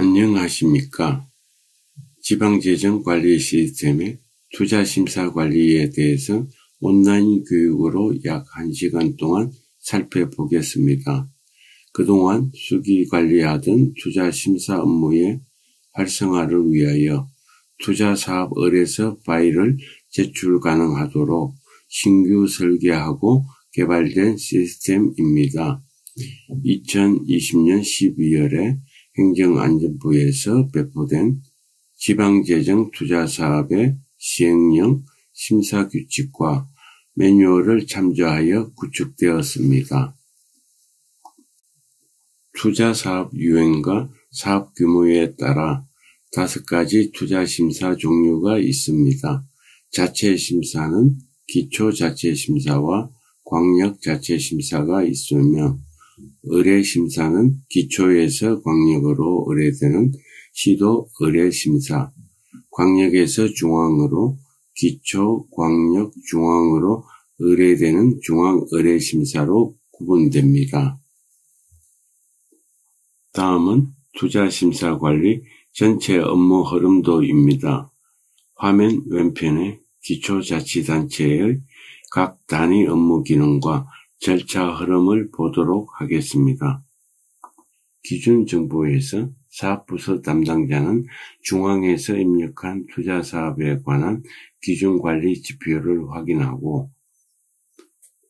안녕하십니까. 지방재정관리 시스템의 투자심사 관리에 대해서 온라인 교육으로 약 1시간 동안 살펴보겠습니다. 그동안 수기관리하던 투자심사 업무의 활성화를 위하여 투자사업 의뢰서 파일을 제출 가능하도록 신규 설계하고 개발된 시스템입니다. 2020년 12월에 행정안전부에서 배포된 지방재정 투자사업의 시행령 심사규칙과 매뉴얼을 참조하여 구축되었습니다. 투자사업 유형과 사업 규모에 따라 5가지 투자심사 종류가 있습니다. 자체심사는 기초자체심사와 광역자체심사가 있으며 의뢰심사는 기초에서 광역으로 의뢰되는 시도 의뢰심사, 광역에서 중앙으로, 기초, 광역, 중앙으로 의뢰되는 중앙의뢰심사로 구분됩니다. 다음은 투자심사관리 전체 업무 흐름도입니다. 화면 왼편에 기초자치단체의 각 단위 업무 기능과 절차 흐름을 보도록 하겠습니다. 기준정보에서 사업부서 담당자는 중앙에서 입력한 투자사업에 관한 기준관리 지표를 확인하고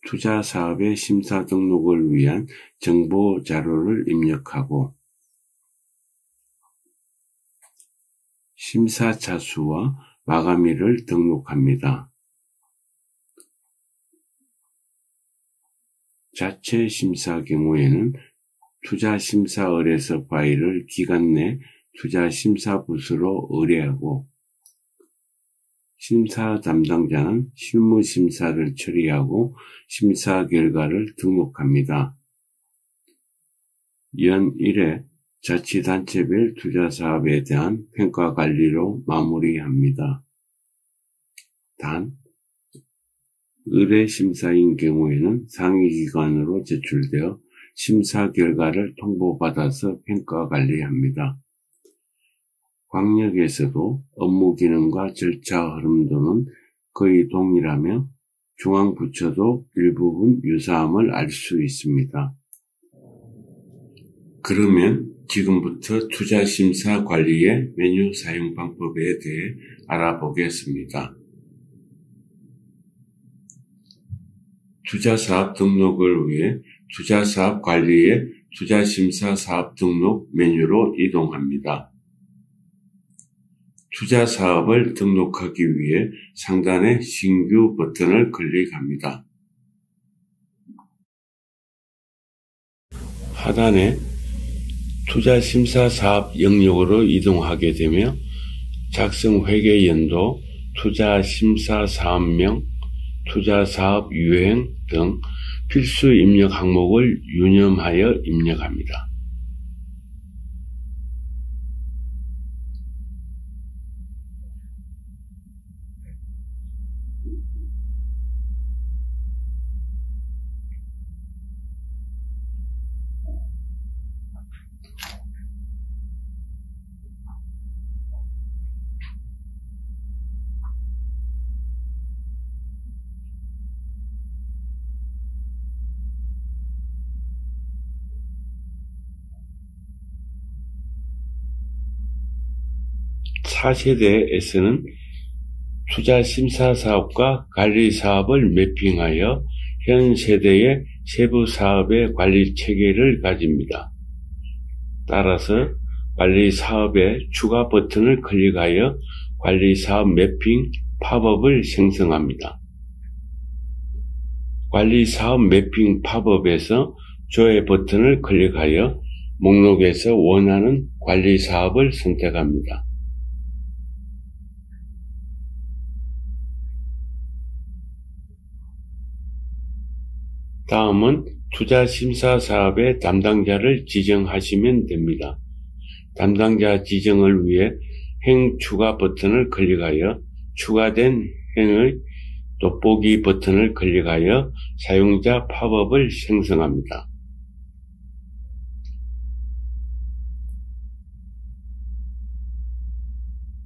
투자사업의 심사 등록을 위한 정보자료를 입력하고 심사차 수와 마감일을 등록합니다. 자체심사 경우에는 투자심사 의뢰서 파일을 기간 내 투자심사부서로 의뢰하고 심사 담당자는 실무심사를 처리하고 심사 결과를 등록합니다. 연 1회 자치단체별 투자사업에 대한 평가관리로 마무리합니다. 단, 의뢰심사인 경우에는 상위기관으로 제출되어 심사 결과를 통보받아서 평가관리합니다. 광역에서도 업무 기능과 절차 흐름도는 거의 동일하며 중앙부처도 일부분 유사함을 알 수 있습니다. 그러면 지금부터 투자심사 관리의 메뉴 사용 방법에 대해 알아보겠습니다. 투자사업 등록을 위해 투자사업 관리의 투자심사 사업 등록 메뉴로 이동합니다. 투자사업을 등록하기 위해 상단의 신규 버튼을 클릭합니다. 하단에 투자심사 사업 영역으로 이동하게 되며 작성 회계 연도, 투자심사 사업명, 투자사업 유형 등 필수 입력 항목을 유념하여 입력합니다. 차세대에서는 투자심사사업과 관리사업을 매핑하여 현 세대의 세부사업의 관리체계를 가집니다. 따라서 관리사업의 추가 버튼을 클릭하여 관리사업 매핑 팝업을 생성합니다. 관리사업 매핑 팝업에서 조회 버튼을 클릭하여 목록에서 원하는 관리사업을 선택합니다. 다음은 투자심사 사업의 담당자를 지정하시면 됩니다. 담당자 지정을 위해 행 추가 버튼을 클릭하여 추가된 행의 돋보기 버튼을 클릭하여 사용자 팝업을 생성합니다.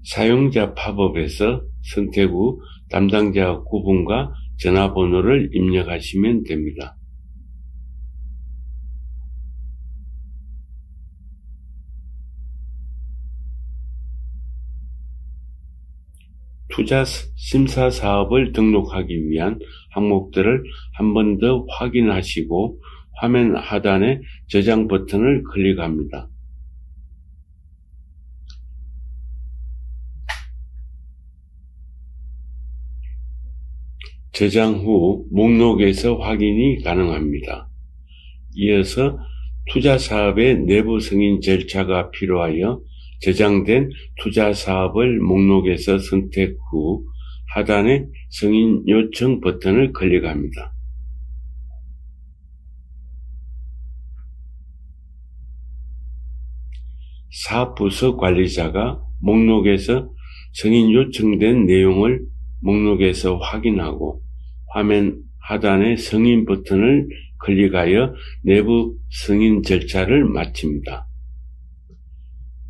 사용자 팝업에서 선택 후 담당자 구분과 전화번호를 입력하시면 됩니다. 투자 심사 사업을 등록하기 위한 항목들을 한 번 더 확인하시고 화면 하단에 저장 버튼을 클릭합니다. 저장 후 목록에서 확인이 가능합니다. 이어서 투자 사업의 내부 승인 절차가 필요하여 저장된 투자 사업을 목록에서 선택 후 하단의 승인 요청 버튼을 클릭합니다. 사업부서 관리자가 목록에서 승인 요청된 내용을 목록에서 확인하고 화면 하단의 승인 버튼을 클릭하여 내부 승인 절차를 마칩니다.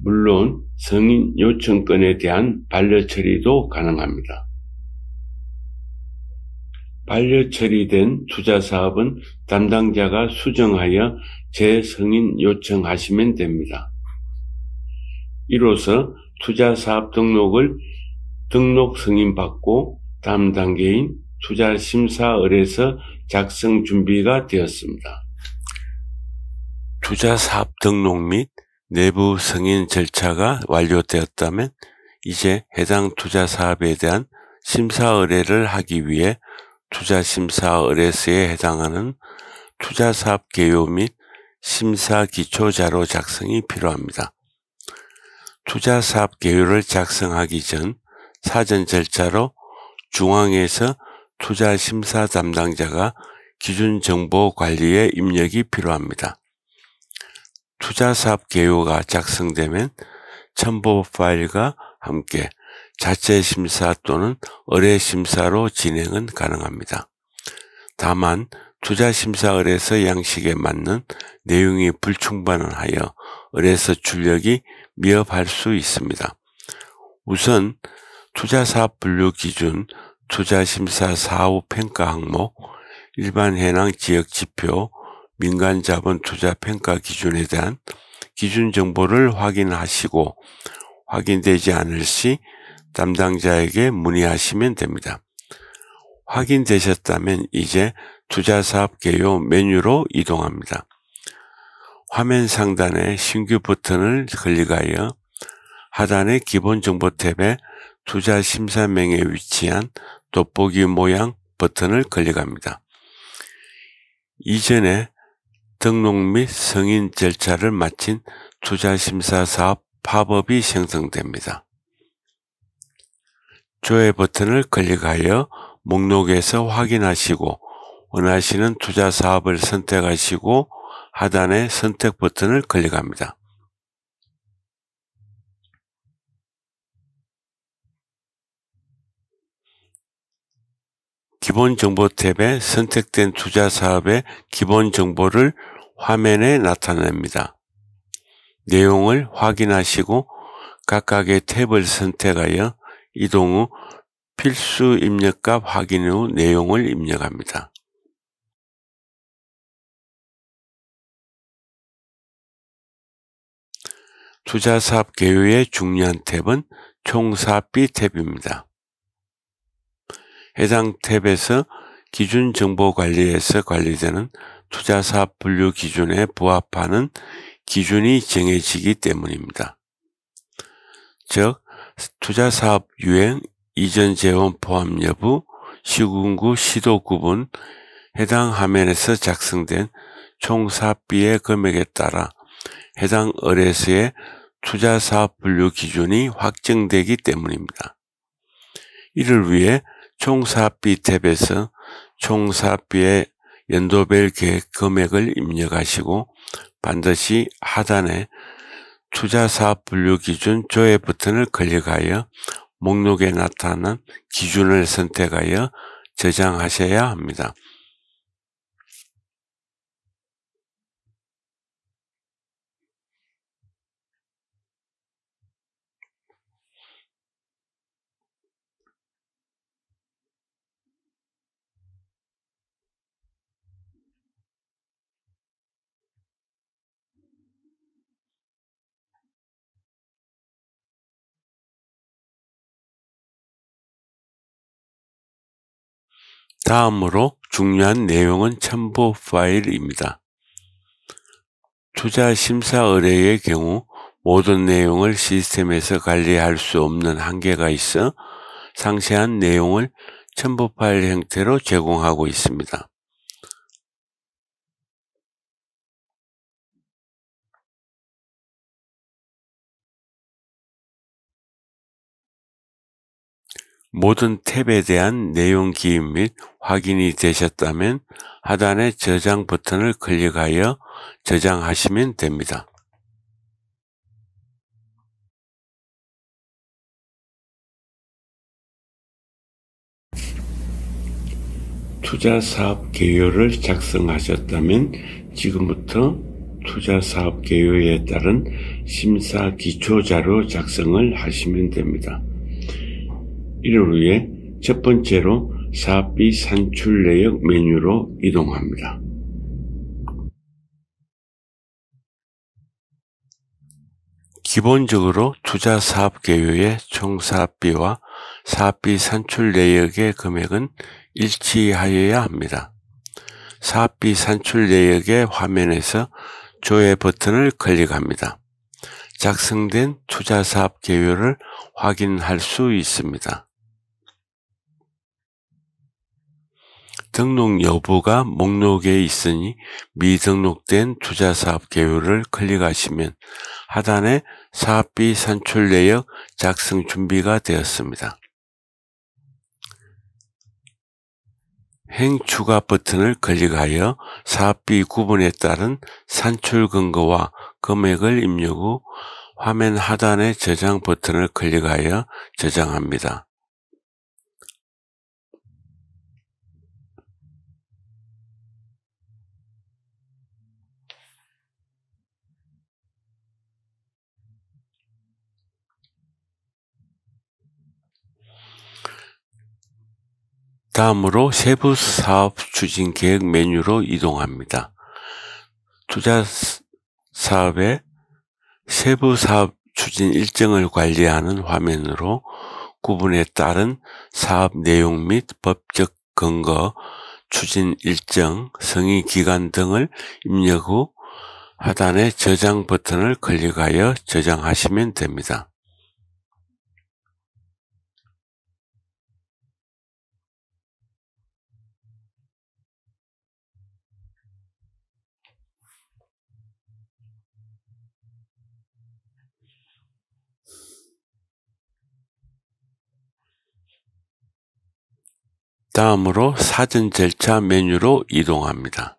물론 승인 요청건에 대한 반려 처리도 가능합니다. 반려 처리된 투자 사업은 담당자가 수정하여 재승인 요청하시면 됩니다. 이로써 투자 사업 등록을 등록 승인받고 다음 단계인 투자 심사 의뢰서 작성 준비가 되었습니다. 투자 사업 등록 및 내부 승인 절차가 완료되었다면 이제 해당 투자 사업에 대한 심사 의뢰를 하기 위해 투자 심사 의뢰서에 해당하는 투자 사업 개요 및 심사 기초 자료 작성이 필요합니다. 투자 사업 개요를 작성하기 전 사전 절차로 중앙에서 투자 심사 담당자가 기준 정보 관리에 입력이 필요합니다. 투자 사업 개요가 작성되면 첨부 파일과 함께 자체 심사 또는 의뢰 심사로 진행은 가능합니다. 다만 투자 심사 의뢰서 양식에 맞는 내용이 불충분하여 의뢰서 출력이 미흡할 수 있습니다. 우선 투자 사업 분류 기준, 투자 심사 사후 평가 항목, 일반 해당 지역 지표, 민간 자본 투자 평가 기준에 대한 기준 정보를 확인하시고 확인되지 않을 시 담당자에게 문의하시면 됩니다. 확인되셨다면 이제 투자 사업 개요 메뉴로 이동합니다. 화면 상단에 신규 버튼을 클릭하여 하단의 기본 정보 탭에 투자 심사명에 위치한 돋보기 모양 버튼을 클릭합니다. 이전에 등록 및 승인 절차를 마친 투자 심사 사업 팝업이 생성됩니다. 조회 버튼을 클릭하여 목록에서 확인하시고 원하시는 투자 사업을 선택하시고 하단의 선택 버튼을 클릭합니다. 기본 정보 탭에 선택된 투자 사업의 기본 정보를 화면에 나타냅니다. 내용을 확인하시고 각각의 탭을 선택하여 이동 후 필수 입력값 확인 후 내용을 입력합니다. 투자 사업 개요의 중요한 탭은 총사업비 탭입니다. 해당 탭에서 기준 정보 관리에서 관리되는 투자 사업 분류 기준에 부합하는 기준이 정해지기 때문입니다. 즉, 투자 사업 유행, 이전 재원 포함 여부, 시군구, 시도 구분, 해당 화면에서 작성된 총 사업비의 금액에 따라 해당 의뢰서의 투자 사업 분류 기준이 확정되기 때문입니다. 이를 위해 총 사업비 탭에서 총 사업비의 연도별 계획 금액을 입력하시고 반드시 하단에 투자 사업 분류 기준 조회 버튼을 클릭하여 목록에 나타난 기준을 선택하여 저장하셔야 합니다. 다음으로 중요한 내용은 첨부 파일입니다. 투자 심사 의뢰의 경우 모든 내용을 시스템에서 관리할 수 없는 한계가 있어 상세한 내용을 첨부 파일 형태로 제공하고 있습니다. 모든 탭에 대한 내용 기입 및 확인이 되셨다면 하단의 저장 버튼을 클릭하여 저장하시면 됩니다. 투자사업 개요를 작성하셨다면 지금부터 투자사업 개요에 따른 심사 기초자료 작성을 하시면 됩니다. 이를 위해 첫 번째로 사업비 산출 내역 메뉴로 이동합니다. 기본적으로 투자사업 개요의 총 사업비와 사업비 산출 내역의 금액은 일치하여야 합니다. 사업비 산출 내역의 화면에서 조회 버튼을 클릭합니다. 작성된 투자사업 개요를 확인할 수 있습니다. 등록 여부가 목록에 있으니 미등록된 투자사업 개요를 클릭하시면 하단에 사업비 산출 내역 작성 준비가 되었습니다. 행 추가 버튼을 클릭하여 사업비 구분에 따른 산출 근거와 금액을 입력 후 화면 하단의 저장 버튼을 클릭하여 저장합니다. 다음으로 세부 사업 추진 계획 메뉴로 이동합니다. 투자 사업의 세부 사업 추진 일정을 관리하는 화면으로 구분에 따른 사업 내용 및 법적 근거, 추진 일정, 승인 기간 등을 입력 후 하단의 저장 버튼을 클릭하여 저장하시면 됩니다. 다음으로 사전 절차 메뉴로 이동합니다.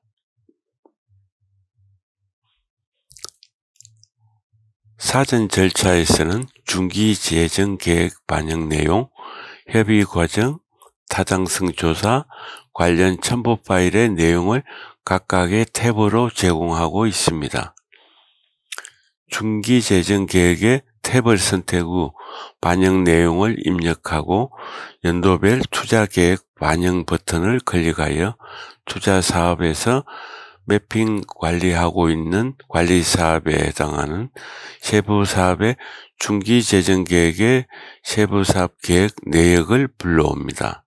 사전 절차에서는 중기 재정 계획 반영 내용, 협의 과정, 타당성 조사, 관련 첨부 파일의 내용을 각각의 탭으로 제공하고 있습니다. 중기 재정 계획의 탭을 선택 후 반영 내용을 입력하고 연도별 투자 계획 반영 버튼을 클릭하여 투자 사업에서 매핑 관리하고 있는 관리 사업에 해당하는 세부 사업의 중기 재정 계획의 세부 사업 계획 내역을 불러옵니다.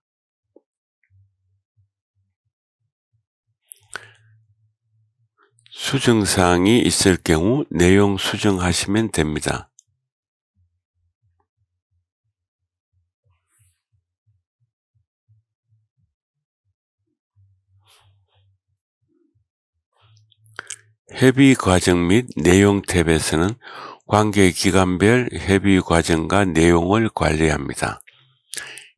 수정사항이 있을 경우 내용 수정하시면 됩니다. 협의 과정 및 내용 탭에서는 관계 기간별 협의 과정과 내용을 관리합니다.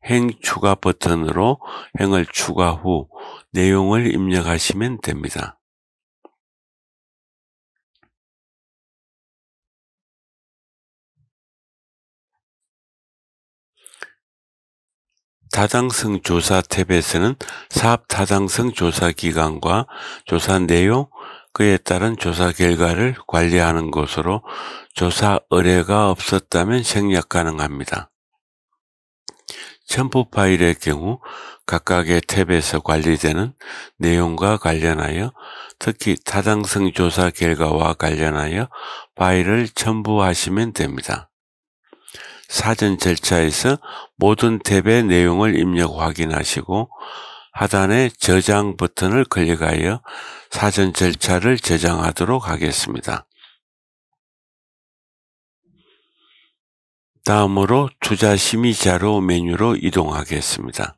행 추가 버튼으로 행을 추가 후 내용을 입력하시면 됩니다. 타당성 조사 탭에서는 사업 타당성 조사 기간과 조사 내용, 그에 따른 조사 결과를 관리하는 것으로 조사 의뢰가 없었다면 생략 가능합니다. 첨부 파일의 경우 각각의 탭에서 관리되는 내용과 관련하여 특히 타당성 조사 결과와 관련하여 파일을 첨부하시면 됩니다. 사전 절차에서 모든 탭의 내용을 입력 확인하시고 하단의 저장 버튼을 클릭하여 사전 절차를 저장하도록 하겠습니다. 다음으로 투자 심의 자료 메뉴로 이동하겠습니다.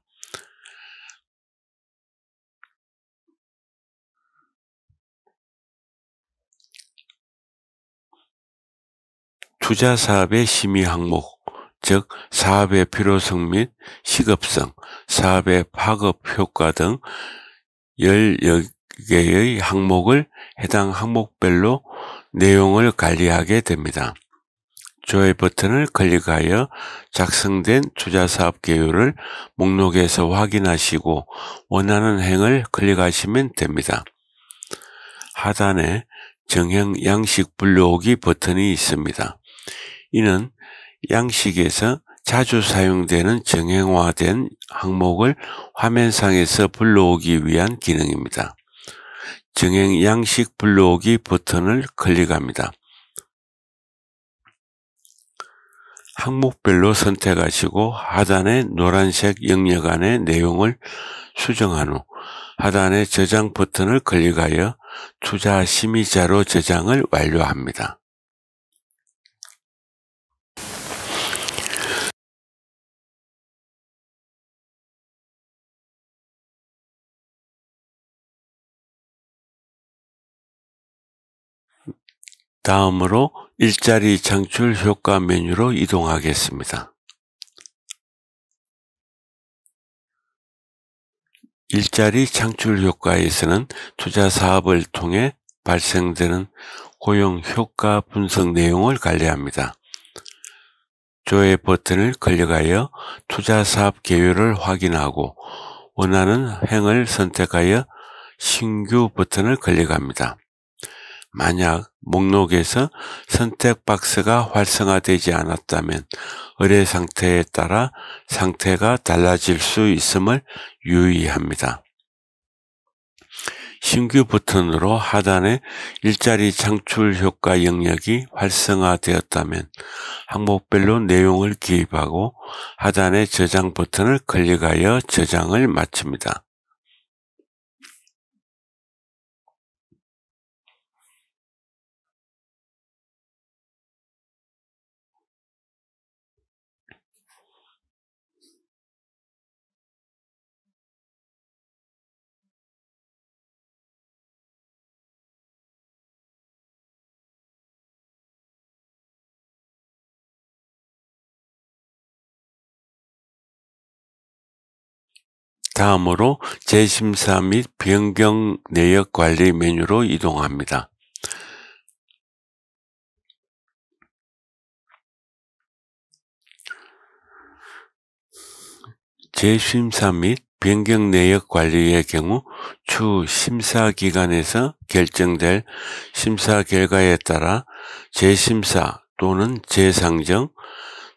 투자 사업의 심의 항목, 즉 사업의 필요성 및 시급성, 사업의 파급 효과 등 10개의 항목을 해당 항목별로 내용을 관리하게 됩니다. 조회 버튼을 클릭하여 작성된 투자사업 개요를 목록에서 확인하시고 원하는 행을 클릭하시면 됩니다. 하단에 정형 양식 불러오기 버튼이 있습니다. 이는 양식에서 자주 사용되는 정형화된 항목을 화면상에서 불러오기 위한 기능입니다. 정형 양식 불러오기 버튼을 클릭합니다. 항목별로 선택하시고 하단의 노란색 영역 안의 내용을 수정한 후 하단의 저장 버튼을 클릭하여 투자 심의 자료 저장을 완료합니다. 다음으로 일자리 창출 효과 메뉴로 이동하겠습니다. 일자리 창출 효과에서는 투자 사업을 통해 발생되는 고용 효과 분석 내용을 관리합니다. 조회 버튼을 클릭하여 투자 사업 개요를 확인하고 원하는 행을 선택하여 신규 버튼을 클릭합니다. 만약 목록에서 선택 박스가 활성화되지 않았다면 의뢰 상태에 따라 상태가 달라질 수 있음을 유의합니다. 신규 버튼으로 하단의 일자리 창출 효과 영역이 활성화되었다면 항목별로 내용을 기입하고 하단의 저장 버튼을 클릭하여 저장을 마칩니다. 다음으로 재심사 및 변경 내역 관리 메뉴로 이동합니다. 재심사 및 변경 내역 관리의 경우 추 심사 기관에서 결정될 심사 결과에 따라 재심사 또는 재상정,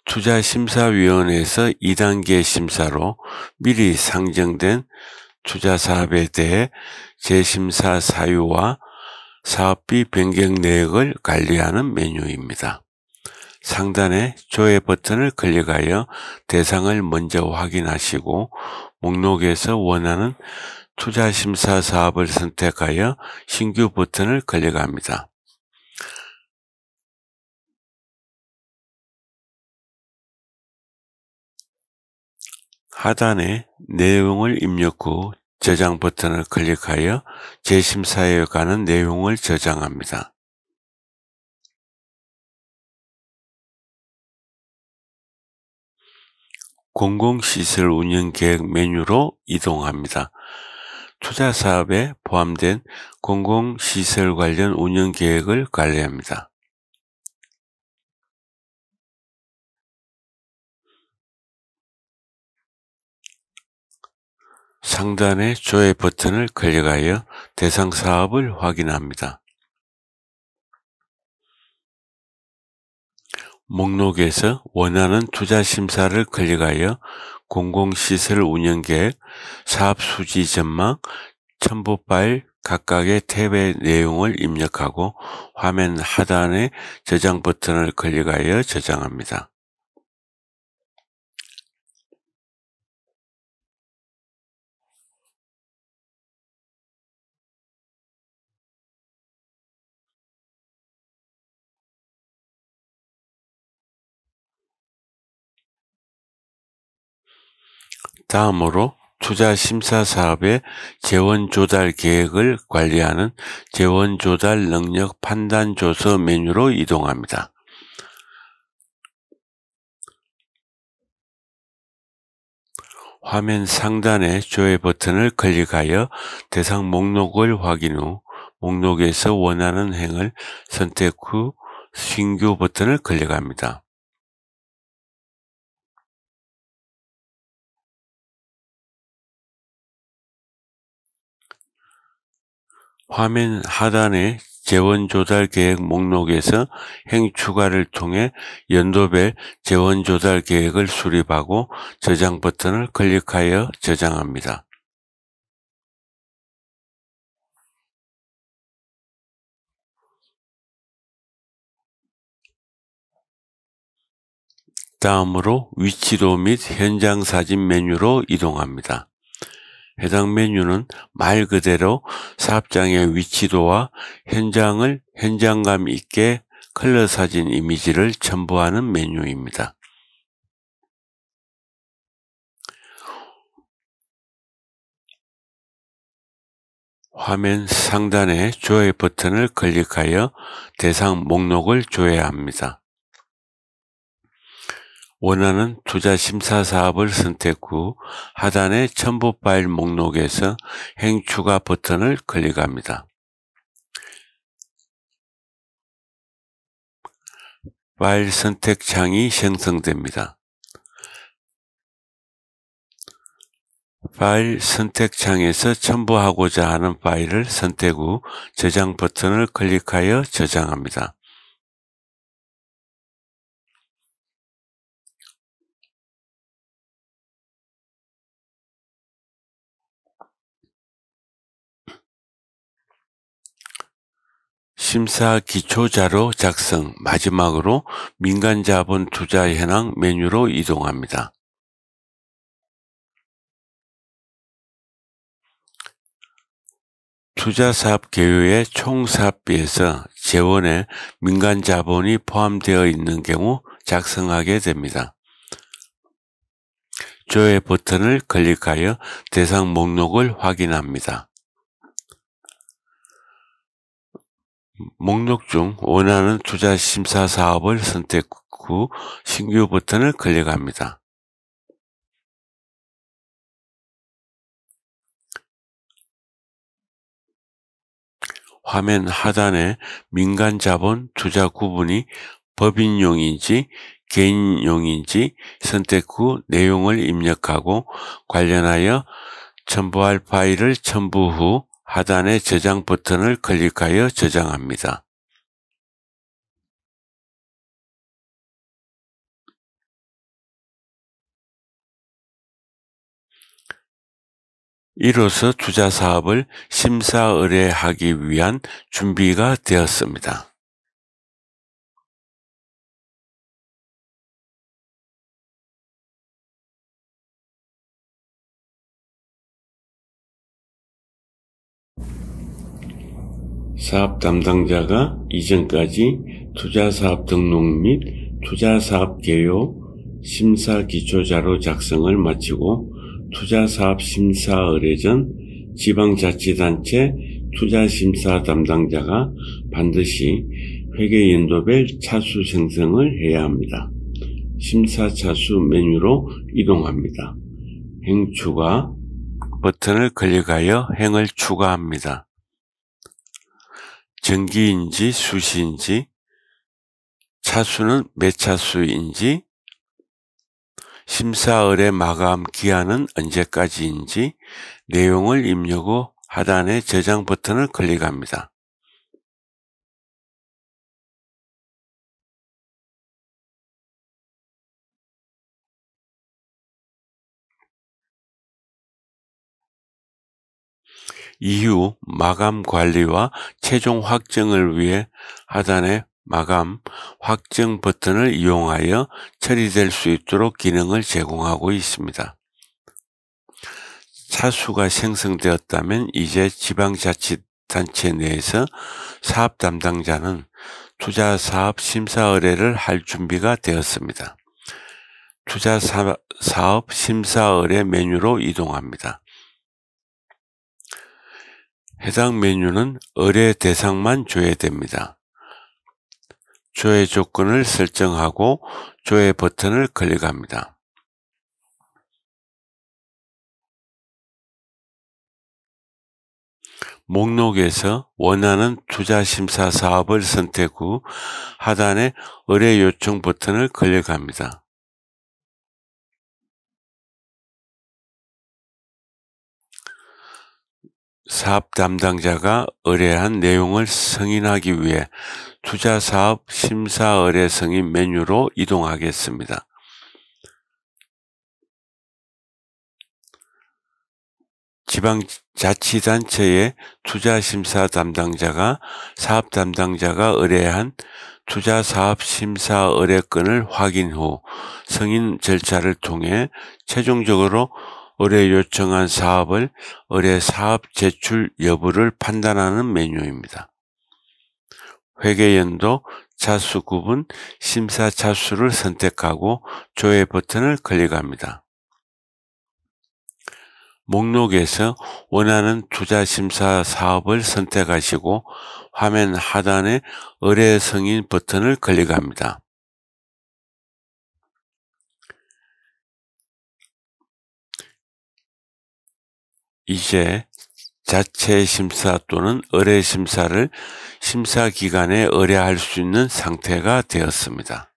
투자심사위원회에서 2단계 심사로 미리 상정된 투자사업에 대해 재심사 사유와 사업비 변경 내역을 관리하는 메뉴입니다. 상단의 조회 버튼을 클릭하여 대상을 먼저 확인하시고 목록에서 원하는 투자심사 사업을 선택하여 신규 버튼을 클릭합니다. 하단에 내용을 입력 후 저장 버튼을 클릭하여 재심사에 관한 내용을 저장합니다. 공공시설 운영계획 메뉴로 이동합니다. 투자사업에 포함된 공공시설 관련 운영계획을 관리합니다. 상단의 조회 버튼을 클릭하여 대상 사업을 확인합니다. 목록에서 원하는 투자 심사를 클릭하여 공공시설 운영계획, 사업수지 전망, 첨부 파일 각각의 탭의 내용을 입력하고 화면 하단의 저장 버튼을 클릭하여 저장합니다. 다음으로 투자심사사업의 재원조달 계획을 관리하는 재원조달 능력 판단조서 메뉴로 이동합니다. 화면 상단의 조회 버튼을 클릭하여 대상 목록을 확인 후 목록에서 원하는 행을 선택 후 신규 버튼을 클릭합니다. 화면 하단의 재원조달계획 목록에서 행 추가를 통해 연도별 재원조달계획을 수립하고 저장 버튼을 클릭하여 저장합니다. 다음으로 위치도 및 현장 사진 메뉴로 이동합니다. 해당 메뉴는 말 그대로 사업장의 위치도와 현장을 현장감 있게 컬러 사진 이미지를 첨부하는 메뉴입니다. 화면 상단의 조회 버튼을 클릭하여 대상 목록을 조회합니다. 원하는 투자심사사업을 선택 후 하단의 첨부 파일 목록에서 행 추가 버튼을 클릭합니다. 파일 선택 창이 생성됩니다. 파일 선택 창에서 첨부하고자 하는 파일을 선택 후 저장 버튼을 클릭하여 저장합니다. 심사 기초자료 작성, 마지막으로 민간자본 투자 현황 메뉴로 이동합니다. 투자사업 개요의 총 사업비에서 재원에 민간자본이 포함되어 있는 경우 작성하게 됩니다. 조회 버튼을 클릭하여 대상 목록을 확인합니다. 목록 중 원하는 투자심사 사업을 선택 후 신규 버튼을 클릭합니다. 화면 하단에 민간자본 투자 구분이 법인용인지 개인용인지 선택 후 내용을 입력하고 관련하여 첨부할 파일을 첨부 후 하단의 저장 버튼을 클릭하여 저장합니다. 이로써 투자 사업을 심사 의뢰하기 위한 준비가 되었습니다. 사업 담당자가 이전까지 투자사업 등록 및 투자사업 개요, 심사 기초자료 작성을 마치고 투자사업 심사 의뢰 전 지방자치단체 투자심사 담당자가 반드시 회계연도별 차수 생성을 해야 합니다. 심사 차수 메뉴로 이동합니다. 행 추가 버튼을 클릭하여 행을 추가합니다. 정기인지 수시인지, 차수는 몇 차수인지, 심사 의뢰 마감 기한은 언제까지인지 내용을 입력 후 하단의 저장 버튼을 클릭합니다. 이후 마감 관리와 최종 확정을 위해 하단의 마감 확정 버튼을 이용하여 처리될 수 있도록 기능을 제공하고 있습니다. 차수가 생성되었다면 이제 지방자치단체 내에서 사업 담당자는 투자사업 심사 의뢰를 할 준비가 되었습니다. 투자 사업 심사 의뢰 메뉴로 이동합니다. 해당 메뉴는 의뢰 대상만 조회됩니다. 조회 조건을 설정하고 조회 버튼을 클릭합니다. 목록에서 원하는 투자심사 사업을 선택 후 하단의 의뢰 요청 버튼을 클릭합니다. 사업 담당자가 의뢰한 내용을 승인하기 위해 투자사업 심사 의뢰 승인 메뉴로 이동하겠습니다. 지방자치단체의 투자심사 담당자가 사업 담당자가 의뢰한 투자사업 심사 의뢰건을 확인 후 승인 절차를 통해 최종적으로 의뢰 요청한 사업을 의뢰 사업 제출 여부를 판단하는 메뉴입니다. 회계연도, 차수 구분, 심사 차수를 선택하고 조회 버튼을 클릭합니다. 목록에서 원하는 투자심사 사업을 선택하시고 화면 하단의 의뢰 승인 버튼을 클릭합니다. 이제 자체 심사 또는 의뢰 심사를 심사 기간에 의뢰할 수 있는 상태가 되었습니다.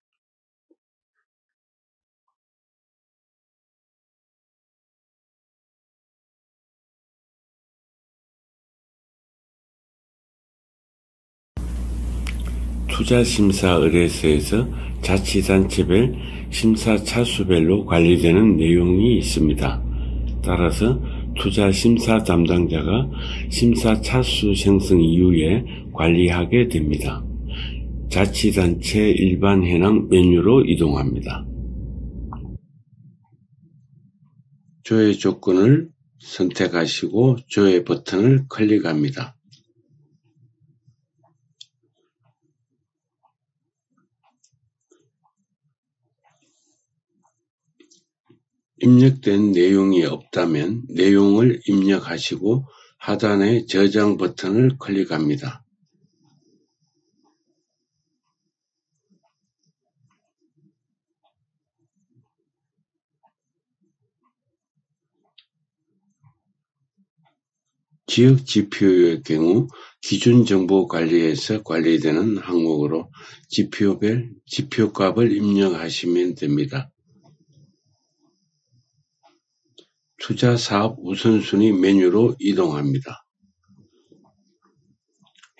투자심사 의뢰서에서 자치단체별 심사 차수별로 관리되는 내용이 있습니다. 따라서 투자심사 담당자가 심사 차수 생성 이후에 관리하게 됩니다. 자치단체 일반 현황 메뉴로 이동합니다. 조회 조건을 선택하시고 조회 버튼을 클릭합니다. 입력된 내용이 없다면 내용을 입력하시고 하단의 저장 버튼을 클릭합니다. 지역 지표의 경우 기준정보관리에서 관리되는 항목으로 지표별 지표값을 입력하시면 됩니다. 투자사업 우선순위 메뉴로 이동합니다.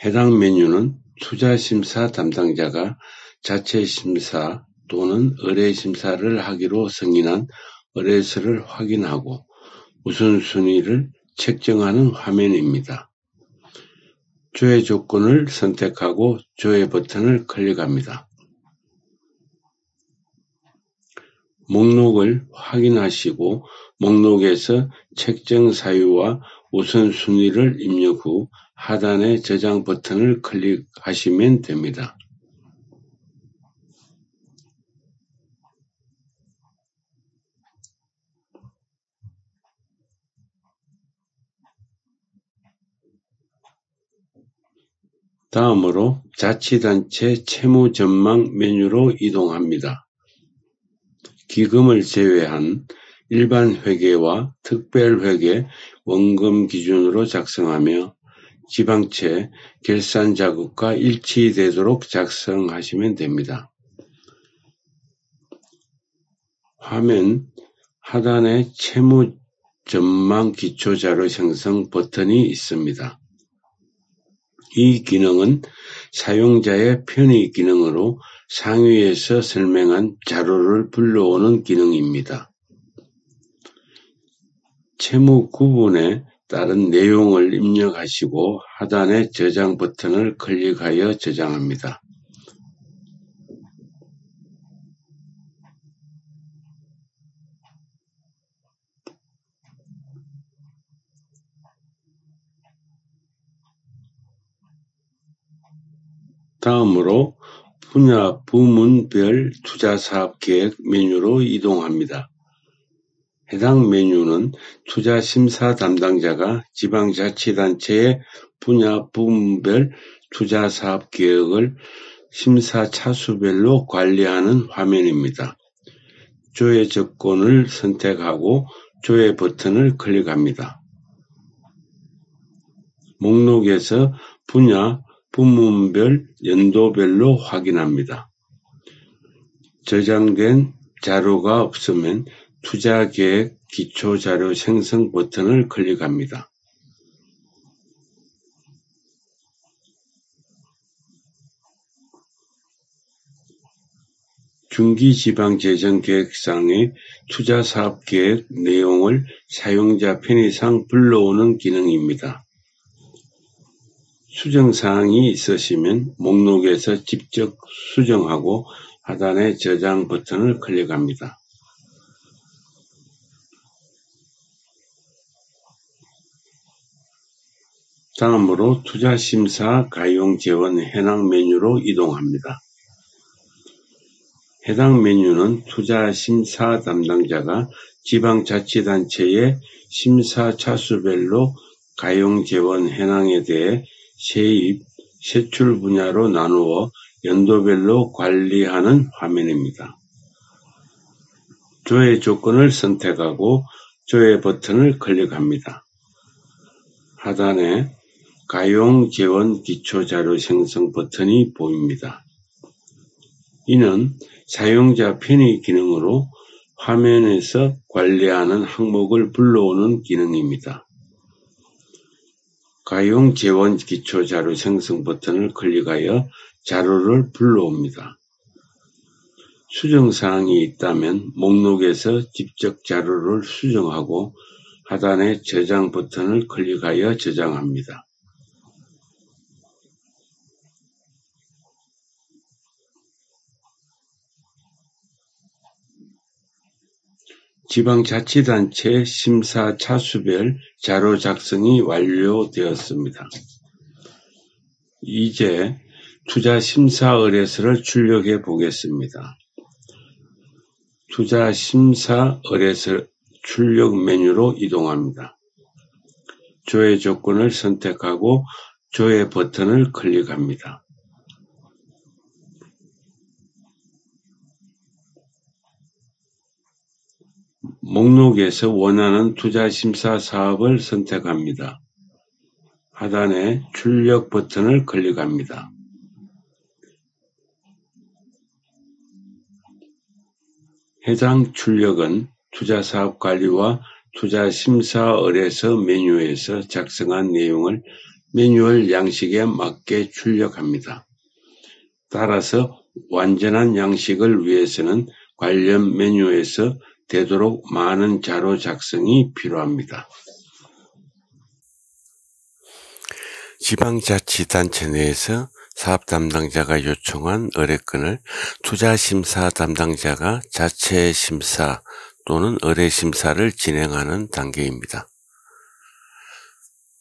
해당 메뉴는 투자심사 담당자가 자체심사 또는 의뢰심사를 하기로 승인한 의뢰서를 확인하고 우선순위를 책정하는 화면입니다. 조회 조건을 선택하고 조회 버튼을 클릭합니다. 목록을 확인하시고 목록에서 책정 사유와 우선순위를 입력 후 하단의 저장 버튼을 클릭하시면 됩니다. 다음으로 자치단체 채무전망 메뉴로 이동합니다. 기금을 제외한 일반 회계와 특별회계 원금 기준으로 작성하며 지방채 결산 자급과 일치되도록 작성하시면 됩니다. 화면 하단에 채무 전망 기초자료 생성 버튼이 있습니다. 이 기능은 사용자의 편의 기능으로 상위에서 설명한 자료를 불러오는 기능입니다. 채무 구분에 따른 내용을 입력하시고 하단의 저장 버튼을 클릭하여 저장합니다. 다음으로 분야 부문별 투자사업계획 메뉴로 이동합니다. 해당 메뉴는 투자심사 담당자가 지방자치단체의 분야 부문별 투자사업계획을 심사 차수별로 관리하는 화면입니다. 조회 조건을 선택하고 조회 버튼을 클릭합니다. 목록에서 분야, 부문별, 연도별로 확인합니다. 저장된 자료가 없으면 투자계획 기초자료 생성 버튼을 클릭합니다. 중기지방재정계획상의 투자사업계획 내용을 사용자 편의상 불러오는 기능입니다. 수정사항이 있으시면 목록에서 직접 수정하고 하단의 저장 버튼을 클릭합니다. 다음으로 투자심사 가용재원 현황 메뉴로 이동합니다. 해당 메뉴는 투자심사 담당자가 지방자치단체의 심사 차수별로 가용재원 현황에 대해 세입, 세출 분야로 나누어 연도별로 관리하는 화면입니다. 조회 조건을 선택하고 조회 버튼을 클릭합니다. 하단에 가용재원 기초자료 생성 버튼이 보입니다. 이는 사용자 편의 기능으로 화면에서 관리하는 항목을 불러오는 기능입니다. 가용재원 기초자료 생성 버튼을 클릭하여 자료를 불러옵니다. 수정사항이 있다면 목록에서 직접 자료를 수정하고 하단의 저장 버튼을 클릭하여 저장합니다. 지방자치단체 심사 차수별 자료 작성이 완료되었습니다. 이제 투자심사 의뢰서를 출력해 보겠습니다. 투자심사 의뢰서 출력 메뉴로 이동합니다. 조회 조건을 선택하고 조회 버튼을 클릭합니다. 목록에서 원하는 투자심사 사업을 선택합니다. 하단에 출력 버튼을 클릭합니다. 해당 출력은 투자사업관리와 투자심사 의뢰서 메뉴에서 작성한 내용을 매뉴얼 양식에 맞게 출력합니다. 따라서 완전한 양식을 위해서는 관련 메뉴에서 되도록 많은 자료 작성이 필요합니다. 지방자치단체 내에서 사업 담당자가 요청한 의뢰건을 투자심사 담당자가 자체 심사 또는 의뢰 심사를 진행하는 단계입니다.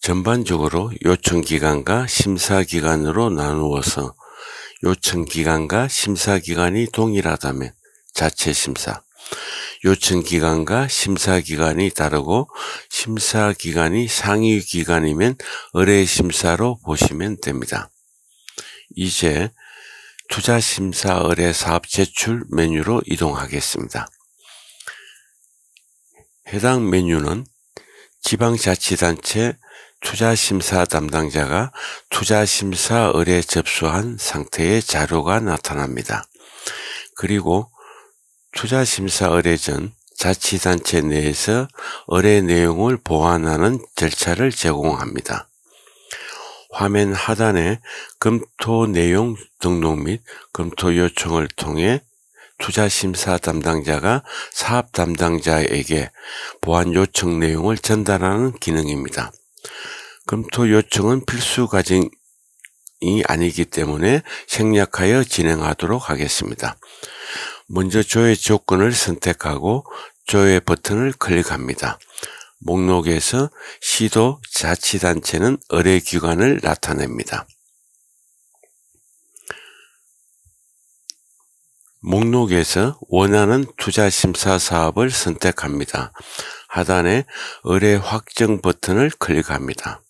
전반적으로 요청기간과 심사기간으로 나누어서 요청기간과 심사기간이 동일하다면 자체 심사, 요청기간과 심사기간이 다르고 심사기간이 상위기간이면 의뢰심사로 보시면 됩니다. 이제 투자심사 의뢰 사업 제출 메뉴로 이동하겠습니다. 해당 메뉴는 지방자치단체 투자심사 담당자가 투자심사 의뢰 접수한 상태의 자료가 나타납니다. 그리고 투자심사 의뢰 전 자치단체 내에서 의뢰 내용을 보완하는 절차를 제공합니다. 화면 하단에 검토 내용 등록 및 검토 요청을 통해 투자심사 담당자가 사업 담당자에게 보완 요청 내용을 전달하는 기능입니다. 검토 요청은 필수 과정이 아니기 때문에 생략하여 진행하도록 하겠습니다. 먼저 조회 조건을 선택하고 조회 버튼을 클릭합니다. 목록에서 시도 자치단체는 의뢰기관을 나타냅니다. 목록에서 원하는 투자심사 사업을 선택합니다. 하단에 의뢰 확정 버튼을 클릭합니다.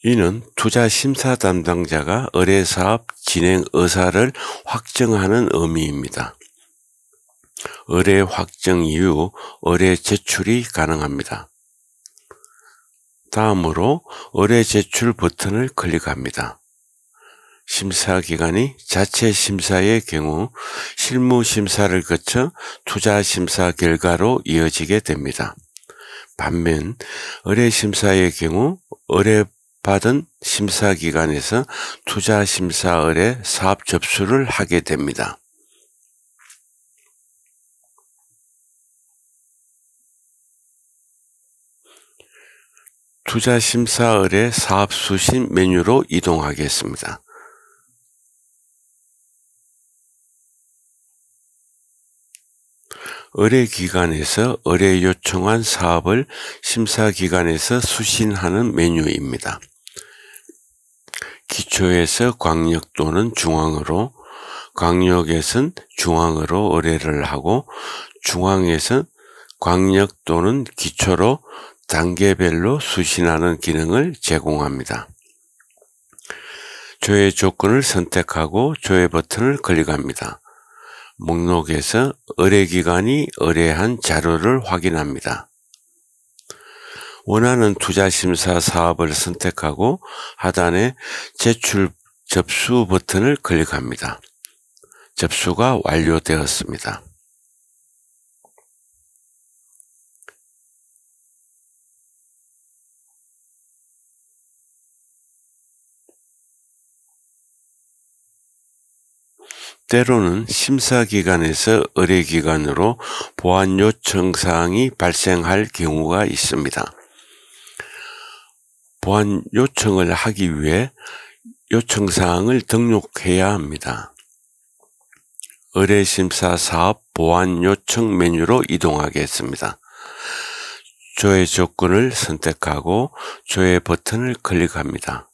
이는 투자심사 담당자가 의뢰사업 진행 의사를 확정하는 의미입니다. 의뢰 확정 이후 의뢰 제출이 가능합니다. 다음으로 의뢰 제출 버튼을 클릭합니다. 심사기관이 자체 심사의 경우 실무심사를 거쳐 투자심사 결과로 이어지게 됩니다. 반면 의뢰심사의 경우 의뢰받은 심사기관에서 투자심사 의뢰 사업 접수를 하게 됩니다. 투자심사 의뢰 사업 수신 메뉴로 이동하겠습니다. 의뢰기관에서 의뢰 요청한 사업을 심사기관에서 수신하는 메뉴입니다. 기초에서 광역 또는 중앙으로, 광역에선 중앙으로 의뢰를 하고 중앙에선 광역 또는 기초로 단계별로 수신하는 기능을 제공합니다. 조회 조건을 선택하고 조회 버튼을 클릭합니다. 목록에서 의뢰기관이 의뢰한 자료를 확인합니다. 원하는 투자심사 사업을 선택하고 하단에 제출 접수 버튼을 클릭합니다. 접수가 완료되었습니다. 때로는 심사기관에서 의뢰기관으로 보완 요청 사항이 발생할 경우가 있습니다. 보완 요청을 하기 위해 요청 사항을 등록해야 합니다. 의뢰심사 사업 보완 요청 메뉴로 이동하겠습니다. 조회 조건을 선택하고 조회 버튼을 클릭합니다.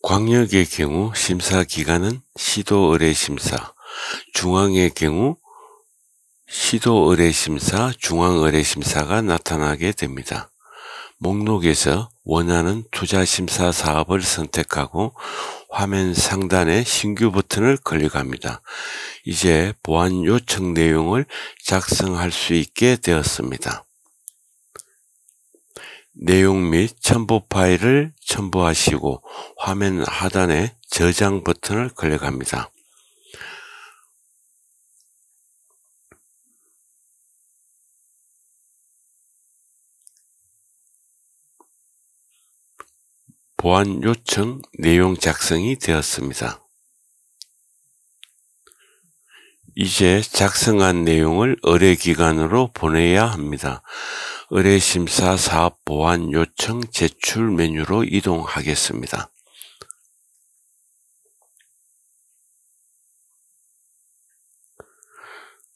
광역의 경우 심사기관은 시도의뢰심사, 중앙의 경우 시도의뢰심사, 중앙의뢰심사가 나타나게 됩니다. 목록에서 원하는 투자심사 사업을 선택하고 화면 상단의 신규 버튼을 클릭합니다. 이제 보완 요청 내용을 작성할 수 있게 되었습니다. 내용 및 첨부 파일을 첨부하시고 화면 하단에 저장 버튼을 클릭합니다. 보완 요청 내용 작성이 되었습니다. 이제 작성한 내용을 의뢰기관으로 보내야 합니다. 의뢰심사 사업 보완 요청 제출 메뉴로 이동하겠습니다.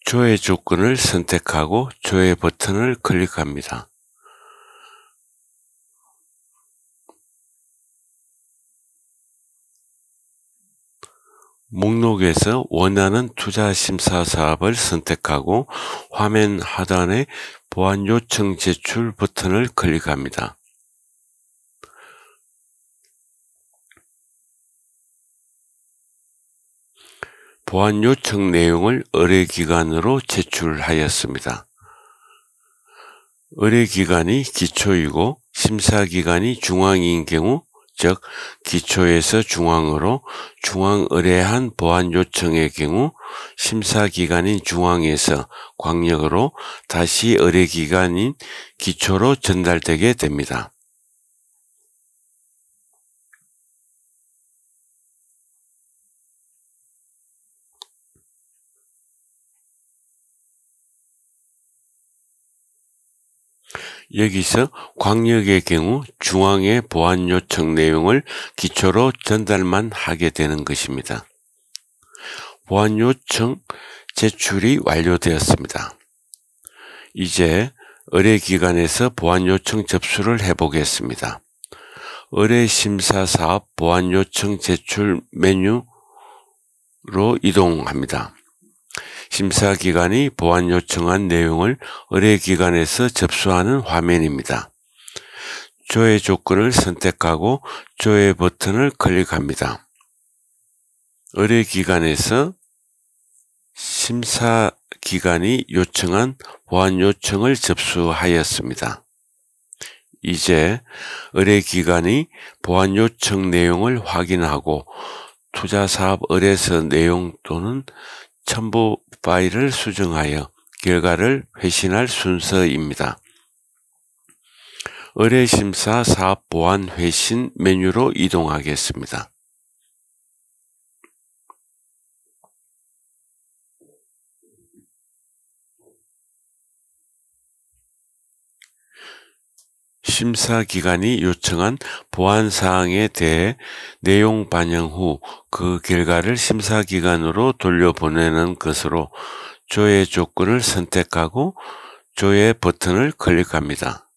조회 조건을 선택하고 조회 버튼을 클릭합니다. 목록에서 원하는 투자심사 사업을 선택하고 화면 하단에 보완 요청 제출 버튼을 클릭합니다. 보완 요청 내용을 의뢰기관으로 제출하였습니다. 의뢰기관이 기초이고 심사기관이 중앙인 경우, 즉 기초에서 중앙으로 중앙 의뢰한 보완 요청의 경우 심사기관인 중앙에서 광역으로 다시 의뢰기관인 기초로 전달되게 됩니다. 여기서 광역의 경우 중앙의 보완 요청 내용을 기초로 전달만 하게 되는 것입니다. 보완 요청 제출이 완료되었습니다. 이제 의뢰기관에서 보완 요청 접수를 해보겠습니다. 의뢰심사사업 보완 요청 제출 메뉴로 이동합니다. 심사기관이 보완 요청한 내용을 의뢰기관에서 접수하는 화면입니다. 조회 조건을 선택하고 조회 버튼을 클릭합니다. 의뢰기관에서 심사기관이 요청한 보완 요청을 접수하였습니다. 이제 의뢰기관이 보완 요청 내용을 확인하고 투자사업 의뢰서 내용 또는 첨부 파일을 수정하여 결과를 회신할 순서입니다. 의뢰심사 사업 보완 회신 메뉴로 이동하겠습니다. 심사기관이 요청한 보완사항에 대해 내용 반영 후 그 결과를 심사기관으로 돌려보내는 것으로 조회 조건을 선택하고 조회 버튼을 클릭합니다.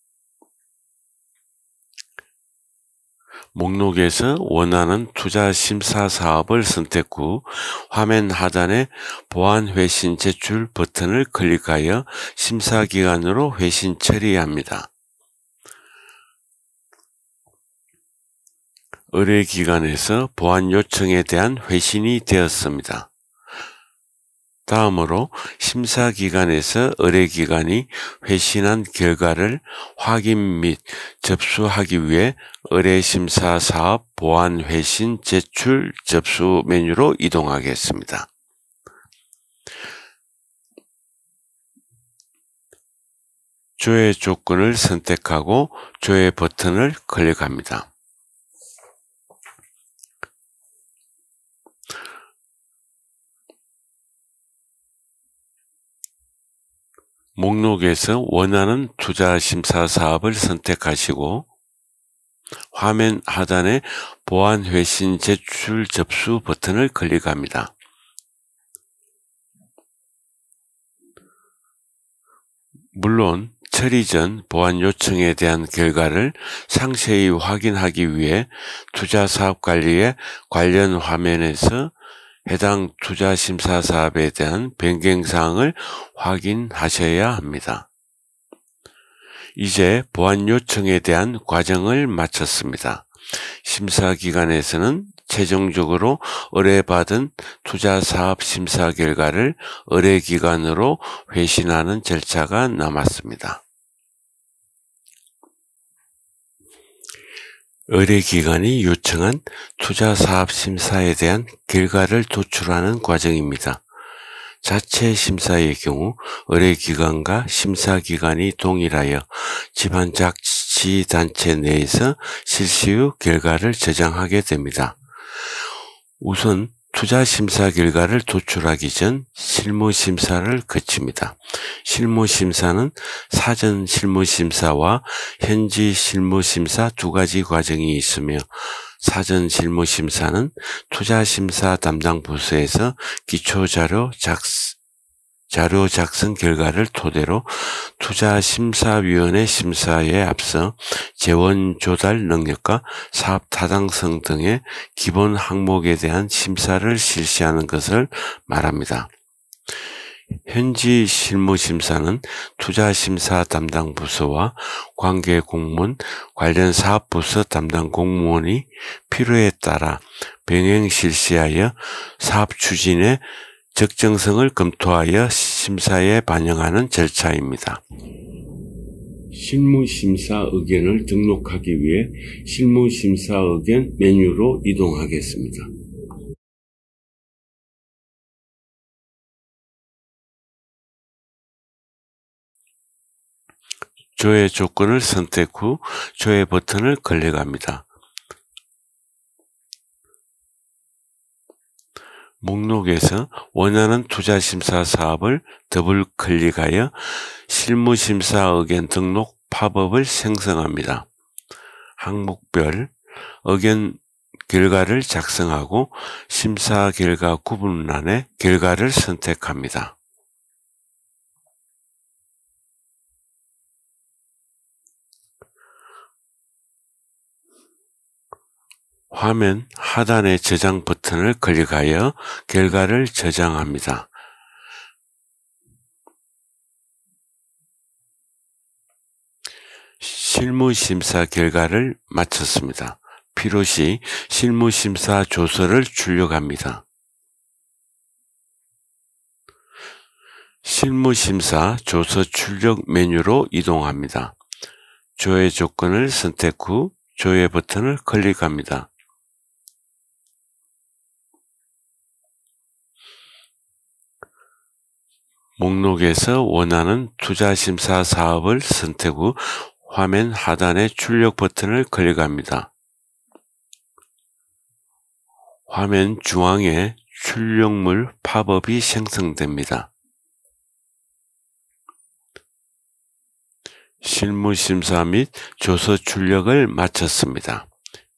목록에서 원하는 투자심사 사업을 선택 후 화면 하단에 보완 회신 제출 버튼을 클릭하여 심사기관으로 회신 처리합니다. 의뢰기관에서 보완 요청에 대한 회신이 되었습니다. 다음으로 심사기관에서 의뢰기관이 회신한 결과를 확인 및 접수하기 위해 의뢰심사 사업 보완 회신 제출 접수 메뉴로 이동하겠습니다. 조회 조건을 선택하고 조회 버튼을 클릭합니다. 목록에서 원하는 투자심사 사업을 선택하시고 화면 하단에 보완 회신 제출 접수 버튼을 클릭합니다. 물론 처리 전 보완 요청에 대한 결과를 상세히 확인하기 위해 투자사업관리의 관련 화면에서 해당 투자심사 사업에 대한 변경사항을 확인하셔야 합니다. 이제 보완 요청에 대한 과정을 마쳤습니다. 심사기관에서는 최종적으로 의뢰받은 투자사업 심사 결과를 의뢰기관으로 회신하는 절차가 남았습니다. 의뢰기관이 요청한 투자사업 심사에 대한 결과를 도출하는 과정입니다. 자체 심사의 경우 의뢰기관과 심사기관이 동일하여 지방자치단체 내에서 실시 후 결과를 저장하게 됩니다. 우선 투자심사 결과를 도출하기 전 실무심사를 거칩니다. 실무심사는 사전 실무심사와 현지 실무심사 두 가지 과정이 있으며 사전 실무심사는 투자심사 담당 부서에서 기초자료 작성 결과를 토대로 투자심사위원회 심사에 앞서 재원 조달 능력과 사업 타당성 등의 기본 항목에 대한 심사를 실시하는 것을 말합니다. 현지 실무심사는 투자심사 담당 부서와 관계 공무원, 관련 사업부서 담당 공무원이 필요에 따라 병행 실시하여 사업 추진의 적정성을 검토하여 심사에 반영하는 절차입니다. 실무심사 의견을 등록하기 위해 실무심사 의견 메뉴로 이동하겠습니다. 조회 조건을 선택 후 조회 버튼을 클릭합니다. 목록에서 원하는 투자심사 사업을 더블 클릭하여 실무심사 의견 등록 팝업을 생성합니다. 항목별 의견 결과를 작성하고 심사 결과 구분란에 결과를 선택합니다. 화면 하단의 저장 버튼을 클릭하여 결과를 저장합니다. 실무심사 결과를 마쳤습니다. 필요시 실무심사 조서를 출력합니다. 실무심사 조서 출력 메뉴로 이동합니다. 조회 조건을 선택 후 조회 버튼을 클릭합니다. 목록에서 원하는 투자심사 사업을 선택 후 화면 하단의 출력 버튼을 클릭합니다. 화면 중앙에 출력물 팝업이 생성됩니다. 실무심사 및 조서 출력을 마쳤습니다.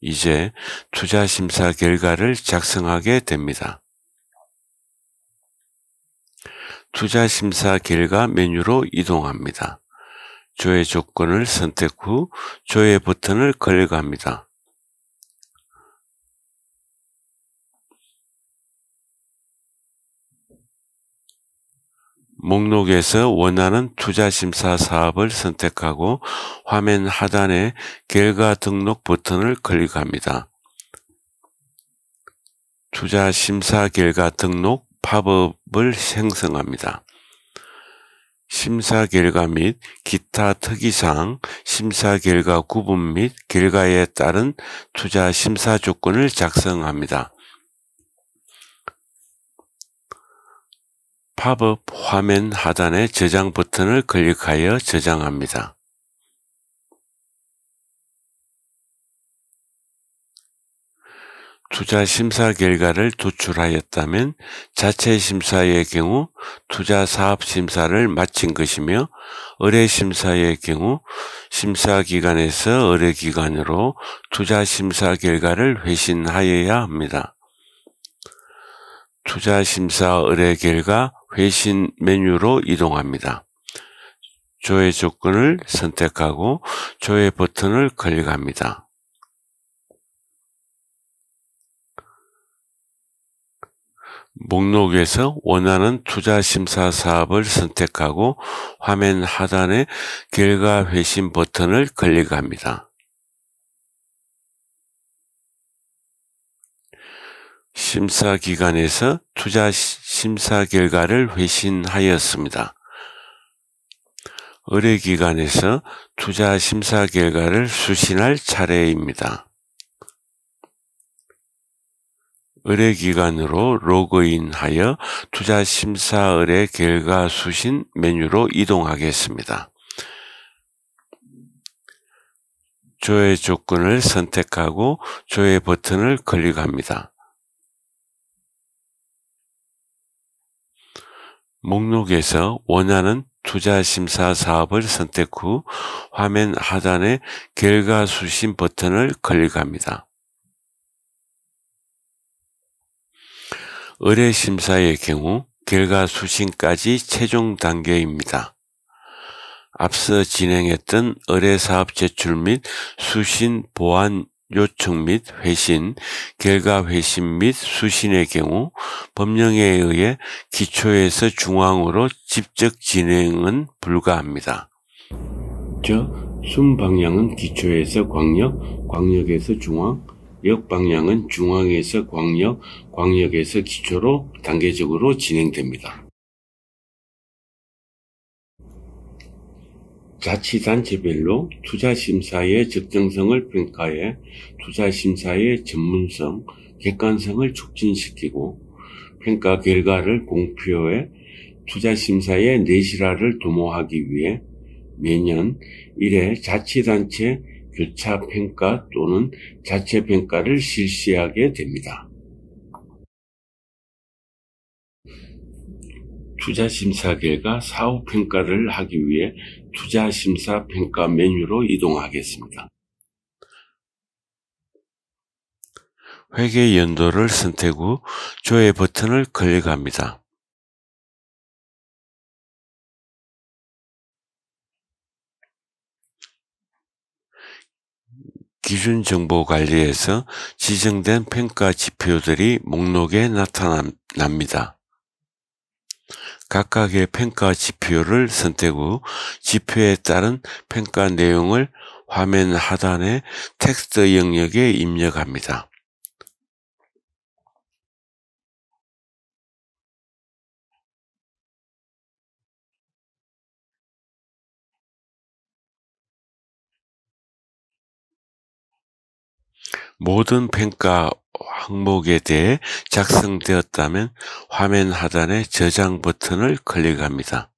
이제 투자심사 결과를 작성하게 됩니다. 투자심사 결과 메뉴로 이동합니다. 조회 조건을 선택 후 조회 버튼을 클릭합니다. 목록에서 원하는 투자심사 사업을 선택하고 화면 하단의 결과 등록 버튼을 클릭합니다. 투자심사 결과 등록 팝업을 생성합니다. 심사 결과 및 기타 특이사항, 심사 결과 구분 및 결과에 따른 투자 심사 조건을 작성합니다. 팝업 화면 하단의 저장 버튼을 클릭하여 저장합니다. 투자 심사 결과를 도출하였다면 자체 심사의 경우 투자 사업 심사를 마친 것이며 의뢰 심사의 경우 심사 기관에서 의뢰 기관으로 투자 심사 결과를 회신하여야 합니다. 투자 심사 의뢰 결과 회신 메뉴로 이동합니다. 조회 조건을 선택하고 조회 버튼을 클릭합니다. 목록에서 원하는 투자 심사 사업을 선택하고 화면 하단의 결과 회신 버튼을 클릭합니다. 심사 기관에서 투자 심사 결과를 회신하였습니다. 의뢰 기관에서 투자 심사 결과를 수신할 차례입니다. 의뢰 기관으로 로그인하여 투자 심사 의뢰 결과 수신 메뉴로 이동하겠습니다. 조회 조건을 선택하고 조회 버튼을 클릭합니다. 목록에서 원하는 투자 심사 사업을 선택 후 화면 하단의 결과 수신 버튼을 클릭합니다. 의뢰 심사의 경우 결과 수신까지 최종 단계입니다. 앞서 진행했던 의뢰 사업 제출 및 수신 보완 요청 및 회신, 결과 회신 및 수신의 경우 법령에 의해 기초에서 중앙으로 직접 진행은 불가합니다. 순방향은 기초에서 광역, 광역에서 중앙, 역방향은 중앙에서 광역, 광역에서 기초로 단계적으로 진행됩니다. 자치단체별로 투자심사의 적정성을 평가해 투자심사의 전문성, 객관성을 촉진시키고 평가 결과를 공표해 투자심사의 내실화를 도모하기 위해 매년 1회 자치단체 교차평가 또는 자체평가를 실시하게 됩니다. 투자심사 결과 사후 평가를 하기 위해 투자심사 평가 메뉴로 이동하겠습니다. 회계 연도를 선택 후 조회 버튼을 클릭합니다. 기준정보관리에서 지정된 평가 지표들이 목록에 나타납니다. 각각의 평가 지표를 선택 후 지표에 따른 평가 내용을 화면 하단의 텍스트 영역에 입력합니다. 모든 평가 항목에 대해 작성되었다면 화면 하단의 저장 버튼을 클릭합니다.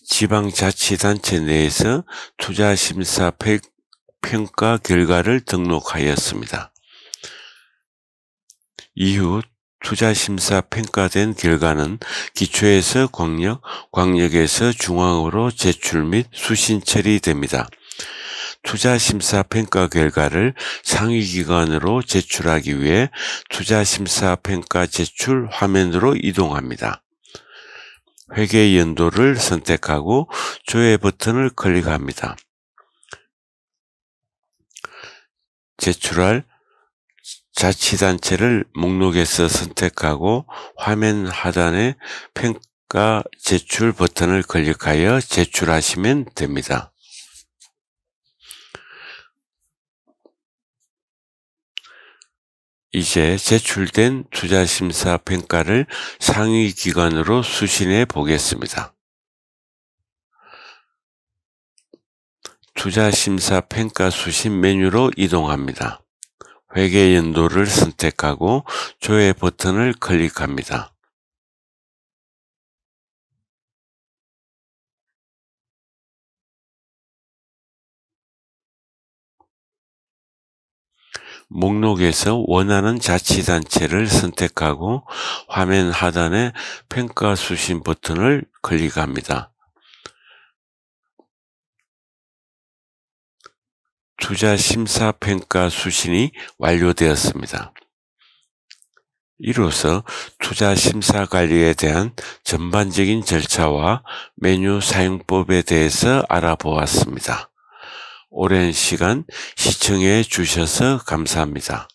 지방자치단체 내에서 투자심사 평가 결과를 등록하였습니다. 이후 투자심사 평가된 결과는 기초에서 광역, 광역에서 중앙으로 제출 및 수신 처리됩니다. 투자심사 평가 결과를 상위기관으로 제출하기 위해 투자심사 평가 제출 화면으로 이동합니다. 회계 연도를 선택하고 조회 버튼을 클릭합니다. 제출할 자치단체를 목록에서 선택하고 화면 하단의 평가 제출 버튼을 클릭하여 제출하시면 됩니다. 이제 제출된 투자심사 평가를 상위기관으로 수신해 보겠습니다. 투자심사 평가 수신 메뉴로 이동합니다. 회계 연도를 선택하고 조회 버튼을 클릭합니다. 목록에서 원하는 자치단체를 선택하고 화면 하단의 평가 수신 버튼을 클릭합니다. 투자심사 평가 수신이 완료되었습니다. 이로써 투자심사 관리에 대한 전반적인 절차와 메뉴 사용법에 대해서 알아보았습니다. 오랜 시간 시청해 주셔서 감사합니다.